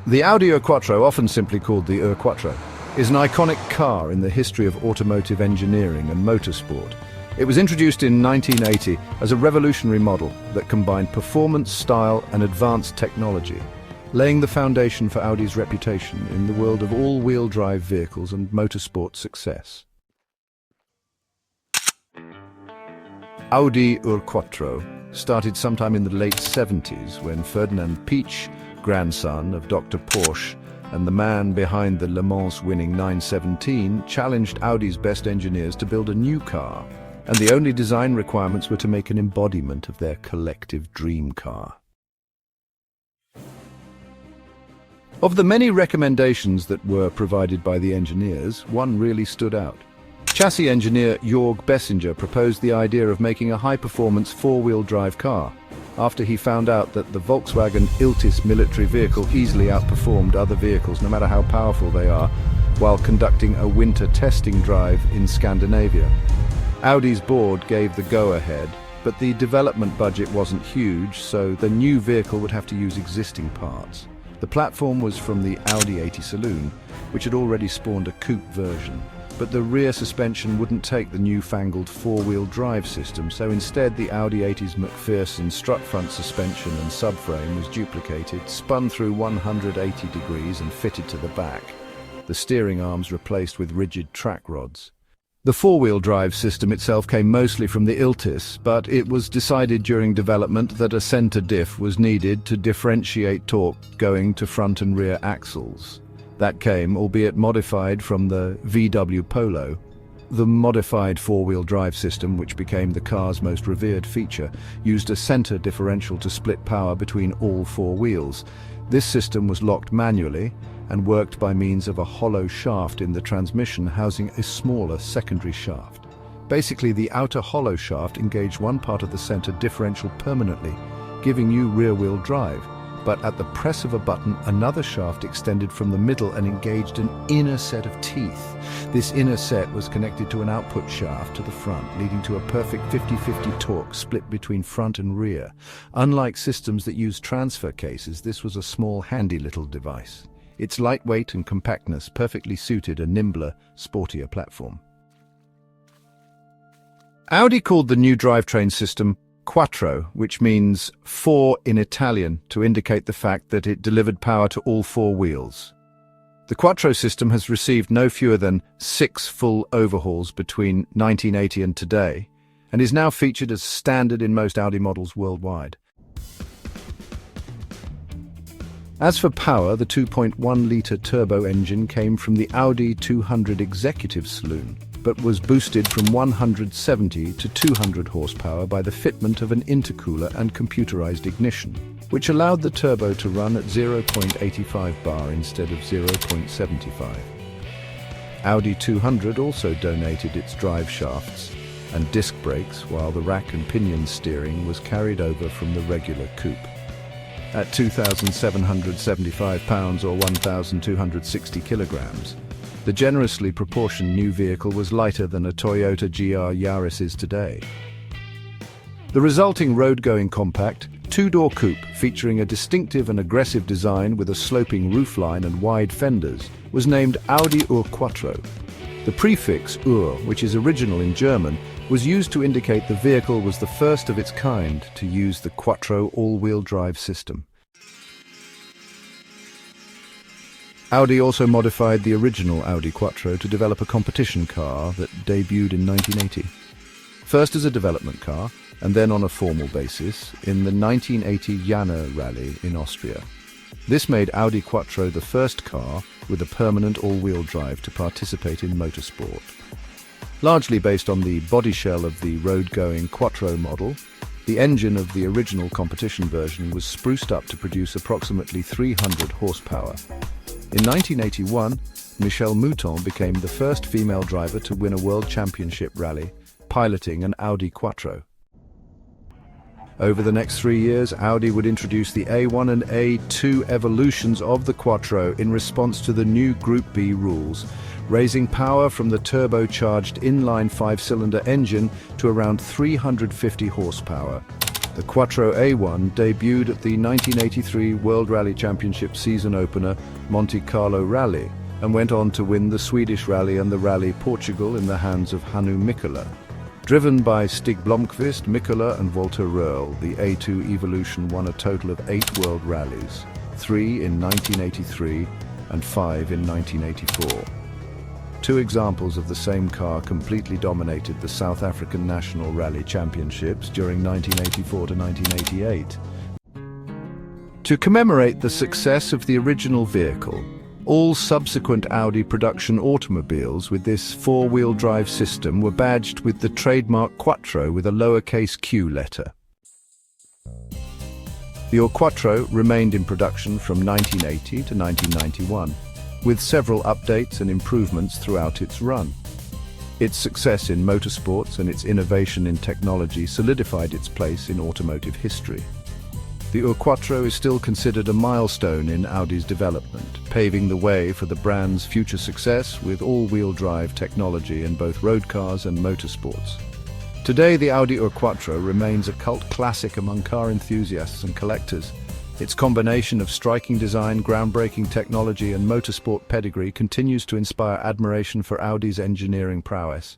The Audi Quattro, often simply called the Quattro, is an iconic car in the history of automotive engineering and motorsport. It was introduced in 1980 as a revolutionary model that combined performance, style, and advanced technology, laying the foundation for Audi's reputation in the world of all-wheel drive vehicles and motorsport success. Audi Quattro started sometime in the late 70s when Ferdinand Piëch, grandson of Dr. Porsche and the man behind the Le Mans winning 917, challenged Audi's best engineers to build a new car, and the only design requirements were to make an embodiment of their collective dream car. Of the many recommendations that were provided by the engineers, one really stood out. Chassis engineer Jörg Bessinger proposed the idea of making a high-performance four-wheel drive car, after he found out that the Volkswagen Iltis military vehicle easily outperformed other vehicles, no matter how powerful they are, while conducting a winter testing drive in Scandinavia. Audi's board gave the go-ahead, but the development budget wasn't huge, so the new vehicle would have to use existing parts. The platform was from the Audi 80 saloon, which had already spawned a coupe version. But the rear suspension wouldn't take the newfangled four-wheel drive system, so instead the Audi 80's McPherson strut front suspension and subframe was duplicated, spun through 180 degrees and fitted to the back. The steering arms replaced with rigid track rods. The four-wheel drive system itself came mostly from the Iltis, but it was decided during development that a center diff was needed to differentiate torque going to front and rear axles. That came, albeit modified, from the VW Polo. The modified four-wheel drive system, which became the car's most revered feature, used a center differential to split power between all four wheels. This system was locked manually and worked by means of a hollow shaft in the transmission housing a smaller secondary shaft. Basically, the outer hollow shaft engaged one part of the center differential permanently, giving you rear-wheel drive. But at the press of a button, another shaft extended from the middle and engaged an inner set of teeth. This inner set was connected to an output shaft to the front, leading to a perfect 50-50 torque split between front and rear. Unlike systems that use transfer cases, this was a small, handy little device. Its lightweight and compactness perfectly suited a nimbler, sportier platform. Audi called the new drivetrain system Quattro, which means four in Italian, to indicate the fact that it delivered power to all four wheels. The Quattro system has received no fewer than 6 full overhauls between 1980 and today, and is now featured as standard in most Audi models worldwide. As for power, the 2.1-litre turbo engine came from the Audi 200 executive saloon, but was boosted from 170 to 200 horsepower by the fitment of an intercooler and computerized ignition, which allowed the turbo to run at 0.85 bar instead of 0.75. Audi 200 also donated its drive shafts and disc brakes, while the rack and pinion steering was carried over from the regular coupe. At 2,775 pounds or 1,260 kilograms, the generously proportioned new vehicle was lighter than a Toyota GR Yaris is today. The resulting road-going compact, two-door coupe featuring a distinctive and aggressive design with a sloping roofline and wide fenders, was named Audi Quattro. The prefix Ur, which is original in German, was used to indicate the vehicle was the first of its kind to use the Quattro all-wheel drive system. Audi also modified the original Audi Quattro to develop a competition car that debuted in 1980. First as a development car, and then on a formal basis, in the 1980 Jana Rally in Austria. This made Audi Quattro the first car with a permanent all-wheel drive to participate in motorsport. Largely based on the body shell of the road-going Quattro model, the engine of the original competition version was spruced up to produce approximately 300 horsepower. In 1981, Michèle Mouton became the first female driver to win a world championship rally, piloting an Audi Quattro. Over the next 3 years, Audi would introduce the A1 and A2 evolutions of the Quattro in response to the new Group B rules, raising power from the turbocharged inline 5-cylinder engine to around 350 horsepower. The Quattro A1 debuted at the 1983 World Rally Championship season opener Monte Carlo Rally and went on to win the Swedish Rally and the Rally Portugal in the hands of Hannu Mikkola. Driven by Stig Blomqvist, Mikkola and Walter Röhrl, the A2 Evolution won a total of 8 world rallies, 3 in 1983 and 5 in 1984. 2 examples of the same car completely dominated the South African National Rally Championships during 1984 to 1988. To commemorate the success of the original vehicle, all subsequent Audi production automobiles with this 4-wheel drive system were badged with the trademark Quattro with a lowercase q letter. The Quattro remained in production from 1980 to 1991, with several updates and improvements throughout its run. Its success in motorsports and its innovation in technology solidified its place in automotive history. The Quattro is still considered a milestone in Audi's development, paving the way for the brand's future success with all-wheel drive technology in both road cars and motorsports. Today, the Audi Quattro remains a cult classic among car enthusiasts and collectors. Its combination of striking design, groundbreaking technology, and motorsport pedigree continues to inspire admiration for Audi's engineering prowess.